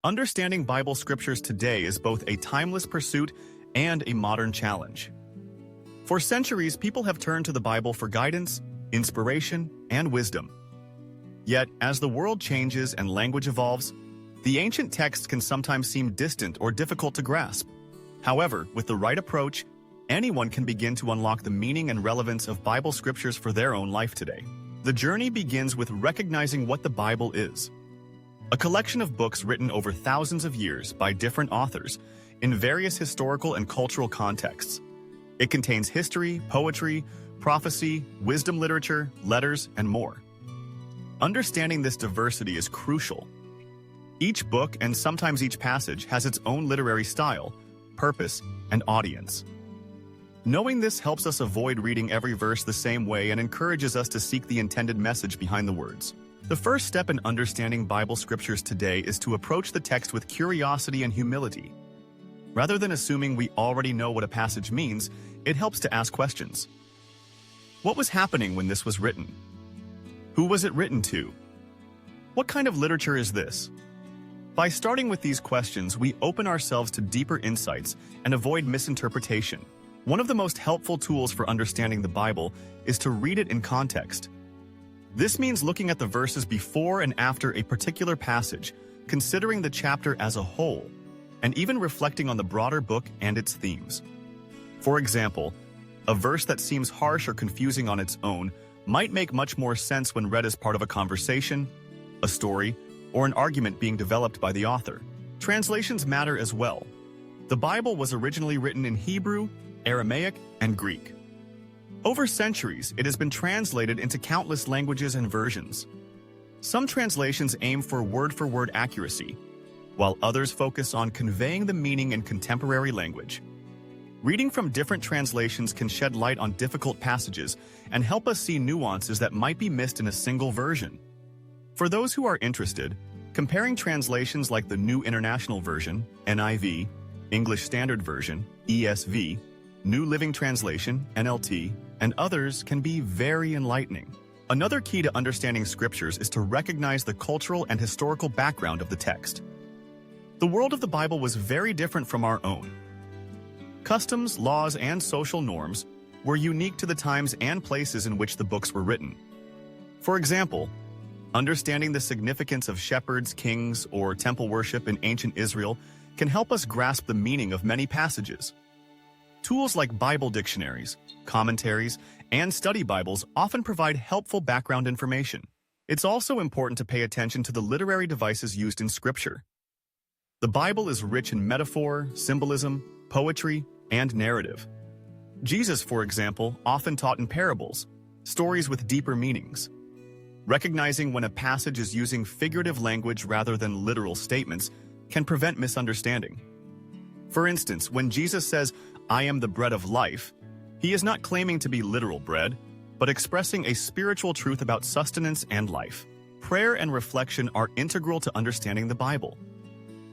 Understanding Bible scriptures today is both a timeless pursuit and a modern challenge. For centuries, people have turned to the Bible for guidance, inspiration, and wisdom. Yet, as the world changes and language evolves, the ancient texts can sometimes seem distant or difficult to grasp. However, with the right approach, anyone can begin to unlock the meaning and relevance of Bible scriptures for their own life today. The journey begins with recognizing what the Bible is. A collection of books written over thousands of years by different authors in various historical and cultural contexts. It contains history, poetry, prophecy, wisdom literature, letters, and more. Understanding this diversity is crucial. Each book and sometimes each passage has its own literary style, purpose, and audience. Knowing this helps us avoid reading every verse the same way and encourages us to seek the intended message behind the words. The first step in understanding Bible scriptures today is to approach the text with curiosity and humility. Rather than assuming we already know what a passage means, it helps to ask questions. What was happening when this was written? Who was it written to? What kind of literature is this? By starting with these questions, we open ourselves to deeper insights and avoid misinterpretation. One of the most helpful tools for understanding the Bible is to read it in context. This means looking at the verses before and after a particular passage, considering the chapter as a whole, and even reflecting on the broader book and its themes. For example, a verse that seems harsh or confusing on its own might make much more sense when read as part of a conversation, a story, or an argument being developed by the author. Translations matter as well. The Bible was originally written in Hebrew, Aramaic, and Greek. Over centuries, it has been translated into countless languages and versions. Some translations aim for word-for-word accuracy, while others focus on conveying the meaning in contemporary language. Reading from different translations can shed light on difficult passages and help us see nuances that might be missed in a single version. For those who are interested, comparing translations like the New International Version, NIV, English Standard Version, ESV, New Living Translation, NLT, and others can be very enlightening. Another key to understanding scriptures is to recognize the cultural and historical background of the text. The world of the Bible was very different from our own. Customs, laws, and social norms were unique to the times and places in which the books were written. For example, understanding the significance of shepherds, kings, or temple worship in ancient Israel can help us grasp the meaning of many passages. Tools like Bible dictionaries, commentaries, and study Bibles often provide helpful background information. It's also important to pay attention to the literary devices used in Scripture. The Bible is rich in metaphor, symbolism, poetry, and narrative. Jesus, for example, often taught in parables, stories with deeper meanings. Recognizing when a passage is using figurative language rather than literal statements can prevent misunderstanding. For instance, when Jesus says, "I am the bread of life," he is not claiming to be literal bread, but expressing a spiritual truth about sustenance and life. Prayer and reflection are integral to understanding the Bible.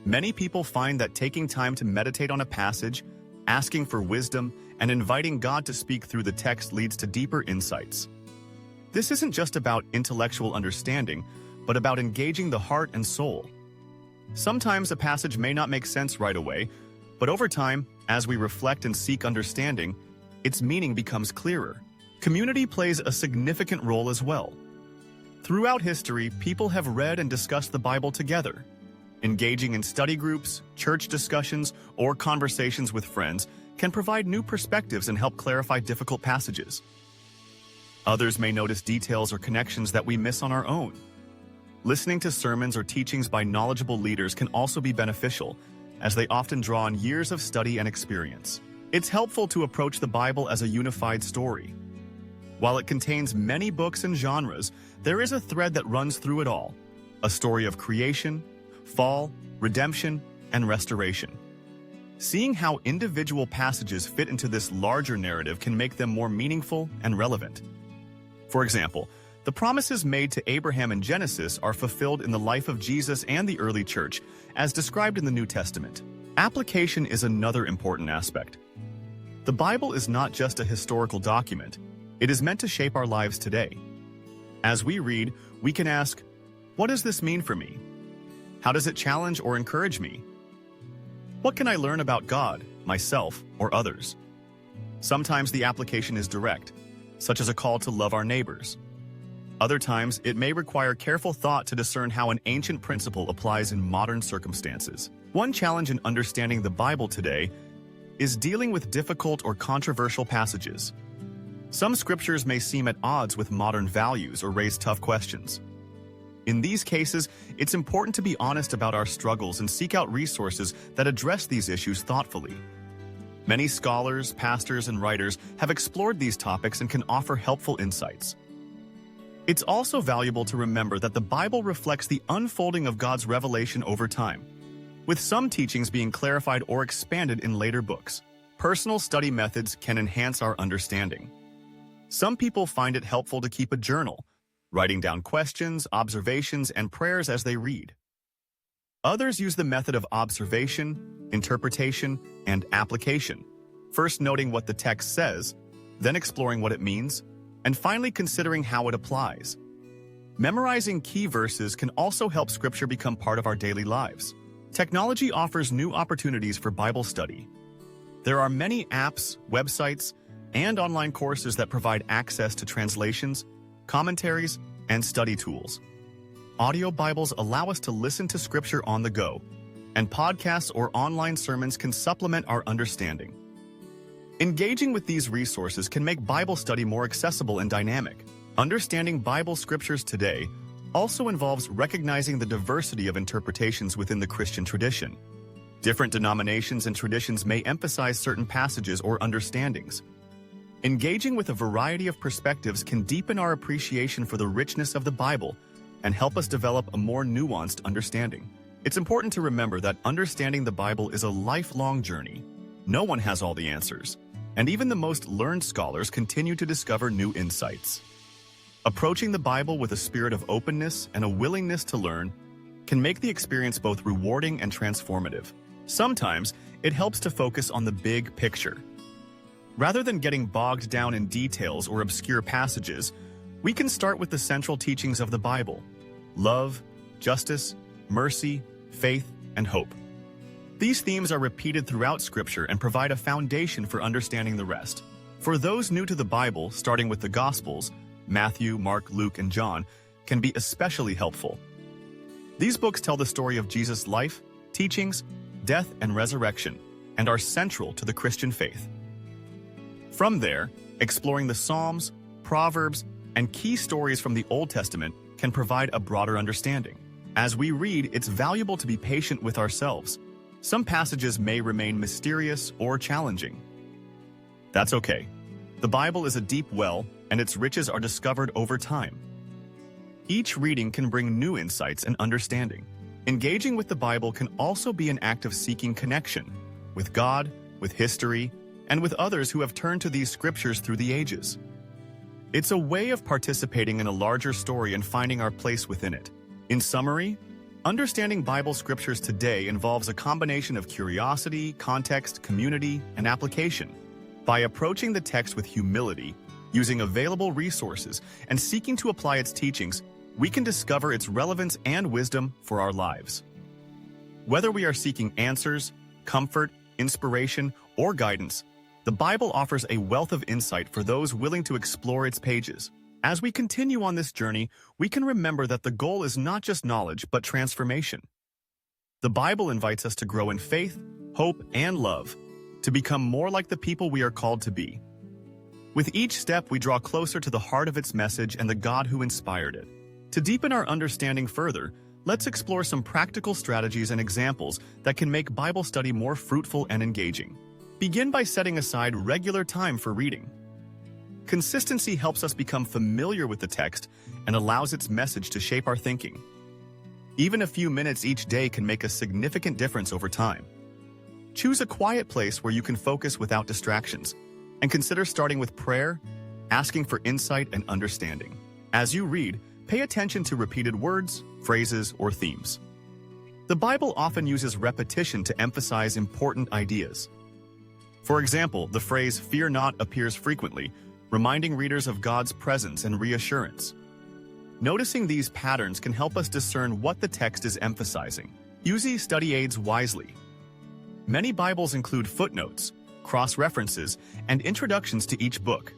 Many people find that taking time to meditate on a passage, asking for wisdom, and inviting God to speak through the text leads to deeper insights. This isn't just about intellectual understanding, but about engaging the heart and soul. Sometimes a passage may not make sense right away, but over time, as we reflect and seek understanding, its meaning becomes clearer. Community plays a significant role as well. Throughout history, people have read and discussed the Bible together. Engaging in study groups, church discussions, or conversations with friends can provide new perspectives and help clarify difficult passages. Others may notice details or connections that we miss on our own. Listening to sermons or teachings by knowledgeable leaders can also be beneficial, as they often draw on years of study and experience. It's helpful to approach the Bible as a unified story. While it contains many books and genres, there is a thread that runs through it all: a story of creation, fall, redemption, and restoration. Seeing how individual passages fit into this larger narrative can make them more meaningful and relevant. For example, the promises made to Abraham in Genesis are fulfilled in the life of Jesus and the early church, as described in the New Testament. Application is another important aspect. The Bible is not just a historical document, it is meant to shape our lives today. As we read, we can ask, what does this mean for me? How does it challenge or encourage me? What can I learn about God, myself, or others? Sometimes the application is direct, such as a call to love our neighbors. Other times, it may require careful thought to discern how an ancient principle applies in modern circumstances. One challenge in understanding the Bible today is dealing with difficult or controversial passages. Some scriptures may seem at odds with modern values or raise tough questions. In these cases, it's important to be honest about our struggles and seek out resources that address these issues thoughtfully. Many scholars, pastors, and writers have explored these topics and can offer helpful insights. It's also valuable to remember that the Bible reflects the unfolding of God's revelation over time, with some teachings being clarified or expanded in later books. Personal study methods can enhance our understanding. Some people find it helpful to keep a journal, writing down questions, observations, and prayers as they read. Others use the method of observation, interpretation, and application, first noting what the text says, then exploring what it means, and finally considering how it applies. Memorizing key verses can also help Scripture become part of our daily lives. Technology offers new opportunities for Bible study. There are many apps, websites, and online courses that provide access to translations, commentaries, and study tools. Audio Bibles allow us to listen to Scripture on the go, and podcasts or online sermons can supplement our understanding. Engaging with these resources can make Bible study more accessible and dynamic. Understanding Bible scriptures today also involves recognizing the diversity of interpretations within the Christian tradition. Different denominations and traditions may emphasize certain passages or understandings. Engaging with a variety of perspectives can deepen our appreciation for the richness of the Bible and help us develop a more nuanced understanding. It's important to remember that understanding the Bible is a lifelong journey. No one has all the answers, and even the most learned scholars continue to discover new insights. Approaching the Bible with a spirit of openness and a willingness to learn can make the experience both rewarding and transformative. Sometimes, it helps to focus on the big picture. Rather than getting bogged down in details or obscure passages, we can start with the central teachings of the Bible: love, justice, mercy, faith, and hope. These themes are repeated throughout Scripture and provide a foundation for understanding the rest. For those new to the Bible, starting with the Gospels, Matthew, Mark, Luke, and John, can be especially helpful. These books tell the story of Jesus' life, teachings, death, and resurrection, and are central to the Christian faith. From there, exploring the Psalms, Proverbs, and key stories from the Old Testament can provide a broader understanding. As we read, it's valuable to be patient with ourselves. Some passages may remain mysterious or challenging. That's okay. The Bible is a deep well, and its riches are discovered over time. Each reading can bring new insights and understanding. Engaging with the Bible can also be an act of seeking connection with God, with history, and with others who have turned to these scriptures through the ages. It's a way of participating in a larger story and finding our place within it. In summary, understanding Bible scriptures today involves a combination of curiosity, context, community, and application. By approaching the text with humility, using available resources, and seeking to apply its teachings, we can discover its relevance and wisdom for our lives. Whether we are seeking answers, comfort, inspiration, or guidance, the Bible offers a wealth of insight for those willing to explore its pages. As we continue on this journey, we can remember that the goal is not just knowledge, but transformation. The Bible invites us to grow in faith, hope, and love, to become more like the people we are called to be. With each step, we draw closer to the heart of its message and the God who inspired it. To deepen our understanding further, let's explore some practical strategies and examples that can make Bible study more fruitful and engaging. Begin by setting aside regular time for reading. Consistency helps us become familiar with the text and allows its message to shape our thinking. Even a few minutes each day can make a significant difference over time. Choose a quiet place where you can focus without distractions, and consider starting with prayer, asking for insight and understanding. As you read, pay attention to repeated words, phrases, or themes. The Bible often uses repetition to emphasize important ideas. For example, the phrase "fear not" appears frequently, reminding readers of God's presence and reassurance. Noticing these patterns can help us discern what the text is emphasizing. Use these study aids wisely. Many Bibles include footnotes, cross-references, and introductions to each book.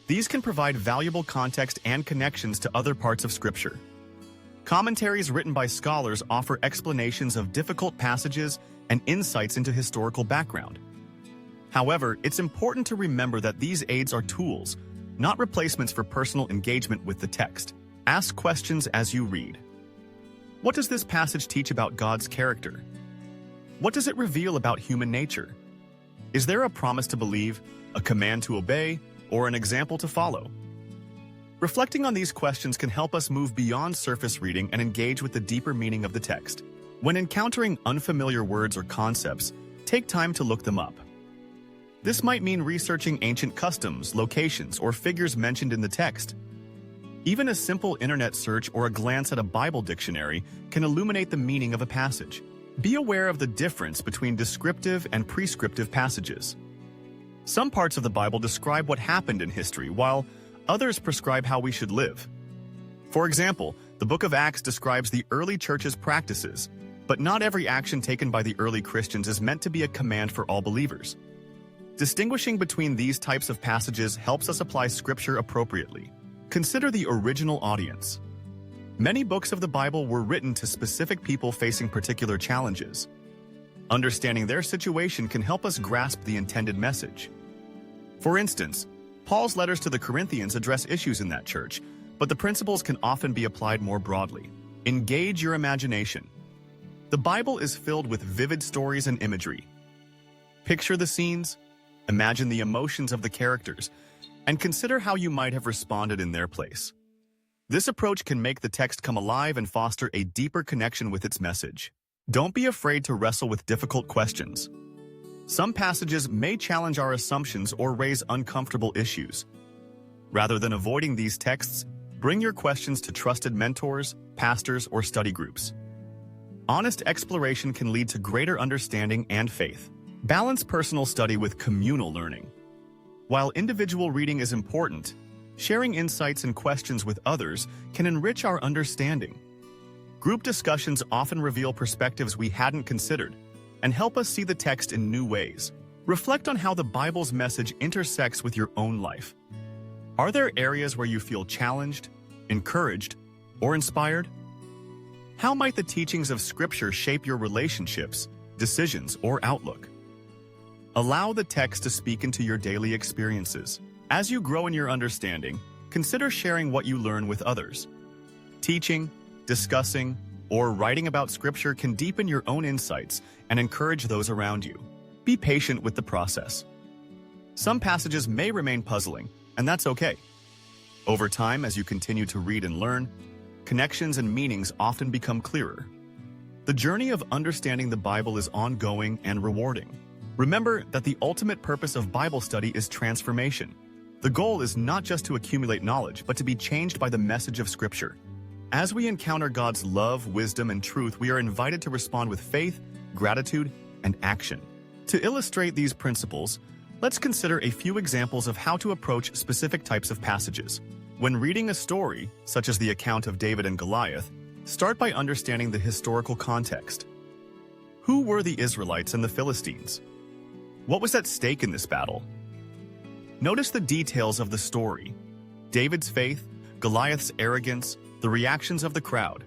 These can provide valuable context and connections to other parts of Scripture. Commentaries written by scholars offer explanations of difficult passages and insights into historical background. However, it's important to remember that these aids are tools, not replacements for personal engagement with the text. Ask questions as you read. What does this passage teach about God's character? What does it reveal about human nature? Is there a promise to believe, a command to obey, or an example to follow? Reflecting on these questions can help us move beyond surface reading and engage with the deeper meaning of the text. When encountering unfamiliar words or concepts, take time to look them up. This might mean researching ancient customs, locations, or figures mentioned in the text. Even a simple internet search or a glance at a Bible dictionary can illuminate the meaning of a passage. Be aware of the difference between descriptive and prescriptive passages. Some parts of the Bible describe what happened in history, while others prescribe how we should live. For example, the book of Acts describes the early church's practices, but not every action taken by the early Christians is meant to be a command for all believers. Distinguishing between these types of passages helps us apply Scripture appropriately. Consider the original audience. Many books of the Bible were written to specific people facing particular challenges. Understanding their situation can help us grasp the intended message. For instance, Paul's letters to the Corinthians address issues in that church, but the principles can often be applied more broadly. Engage your imagination. The Bible is filled with vivid stories and imagery. Picture the scenes, imagine the emotions of the characters, and consider how you might have responded in their place. This approach can make the text come alive and foster a deeper connection with its message. Don't be afraid to wrestle with difficult questions. Some passages may challenge our assumptions or raise uncomfortable issues. Rather than avoiding these texts, bring your questions to trusted mentors, pastors, or study groups. Honest exploration can lead to greater understanding and faith. Balance personal study with communal learning. While individual reading is important, sharing insights and questions with others can enrich our understanding. Group discussions often reveal perspectives we hadn't considered and help us see the text in new ways. Reflect on how the Bible's message intersects with your own life. Are there areas where you feel challenged, encouraged, or inspired? How might the teachings of Scripture shape your relationships, decisions, or outlook? Allow the text to speak into your daily experiences. As you grow in your understanding, consider sharing what you learn with others. Teaching, discussing, or writing about Scripture can deepen your own insights and encourage those around you. Be patient with the process. Some passages may remain puzzling, and that's okay. Over time, as you continue to read and learn, connections and meanings often become clearer. The journey of understanding the Bible is ongoing and rewarding. Remember that the ultimate purpose of Bible study is transformation. The goal is not just to accumulate knowledge, but to be changed by the message of Scripture. As we encounter God's love, wisdom, and truth, we are invited to respond with faith, gratitude, and action. To illustrate these principles, let's consider a few examples of how to approach specific types of passages. When reading a story, such as the account of David and Goliath, start by understanding the historical context. Who were the Israelites and the Philistines? What was at stake in this battle? Notice the details of the story: David's faith, Goliath's arrogance, the reactions of the crowd.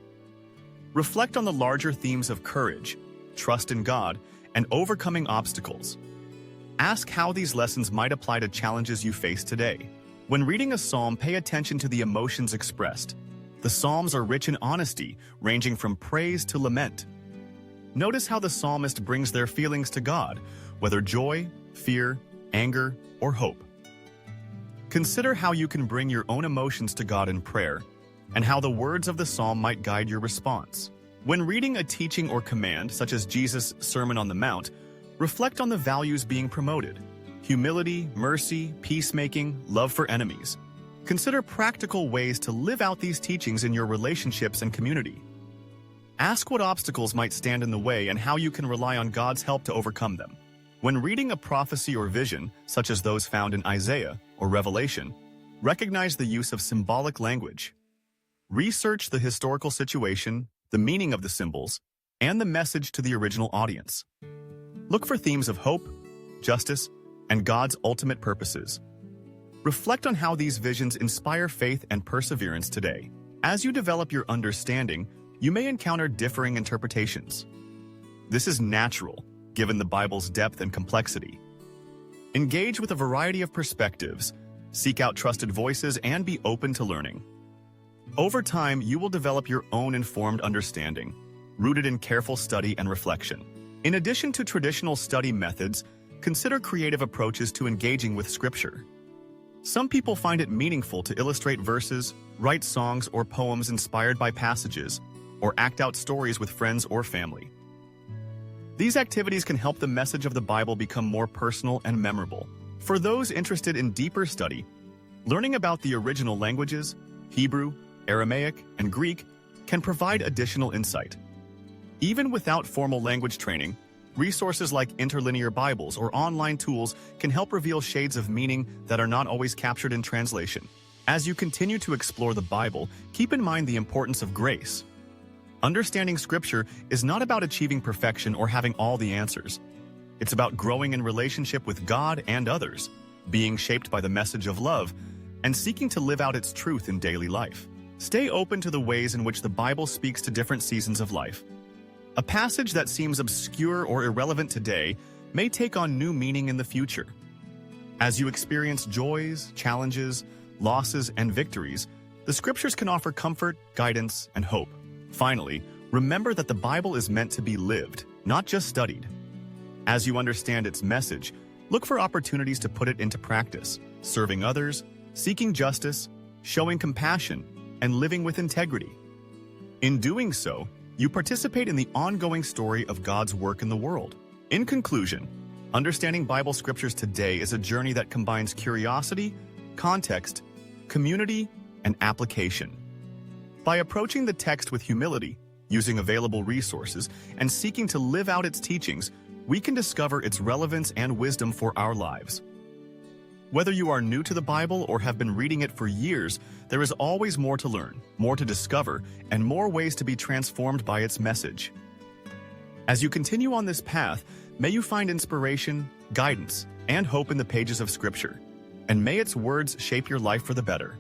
Reflect on the larger themes of courage, trust in God, and overcoming obstacles. Ask how these lessons might apply to challenges you face today. When reading a psalm, pay attention to the emotions expressed. The psalms are rich in honesty, ranging from praise to lament. Notice how the psalmist brings their feelings to God, whether joy, fear, anger, or hope. Consider how you can bring your own emotions to God in prayer, and how the words of the psalm might guide your response. When reading a teaching or command, such as Jesus' Sermon on the Mount, reflect on the values being promoted: humility, mercy, peacemaking, love for enemies. Consider practical ways to live out these teachings in your relationships and community. Ask what obstacles might stand in the way and how you can rely on God's help to overcome them. When reading a prophecy or vision, such as those found in Isaiah or Revelation, recognize the use of symbolic language. Research the historical situation, the meaning of the symbols, and the message to the original audience. Look for themes of hope, justice, and God's ultimate purposes. Reflect on how these visions inspire faith and perseverance today. As you develop your understanding, you may encounter differing interpretations. This is natural, given the Bible's depth and complexity. Engage with a variety of perspectives, seek out trusted voices, and be open to learning. Over time, you will develop your own informed understanding, rooted in careful study and reflection. In addition to traditional study methods, consider creative approaches to engaging with Scripture. Some people find it meaningful to illustrate verses, write songs or poems inspired by passages, or act out stories with friends or family. These activities can help the message of the Bible become more personal and memorable. For those interested in deeper study, learning about the original languages, Hebrew, Aramaic, and Greek, can provide additional insight. Even without formal language training, resources like interlinear Bibles or online tools can help reveal shades of meaning that are not always captured in translation. As you continue to explore the Bible, keep in mind the importance of grace. Understanding Scripture is not about achieving perfection or having all the answers. It's about growing in relationship with God and others, being shaped by the message of love, and seeking to live out its truth in daily life. Stay open to the ways in which the Bible speaks to different seasons of life. A passage that seems obscure or irrelevant today may take on new meaning in the future. As you experience joys, challenges, losses, and victories, the Scriptures can offer comfort, guidance, and hope. Finally, remember that the Bible is meant to be lived, not just studied. As you understand its message, look for opportunities to put it into practice, serving others, seeking justice, showing compassion, and living with integrity. In doing so, you participate in the ongoing story of God's work in the world. In conclusion, understanding Bible Scriptures today is a journey that combines curiosity, context, community, and application. By approaching the text with humility, using available resources, and seeking to live out its teachings, we can discover its relevance and wisdom for our lives. Whether you are new to the Bible or have been reading it for years, there is always more to learn, more to discover, and more ways to be transformed by its message. As you continue on this path, may you find inspiration, guidance, and hope in the pages of Scripture, and may its words shape your life for the better.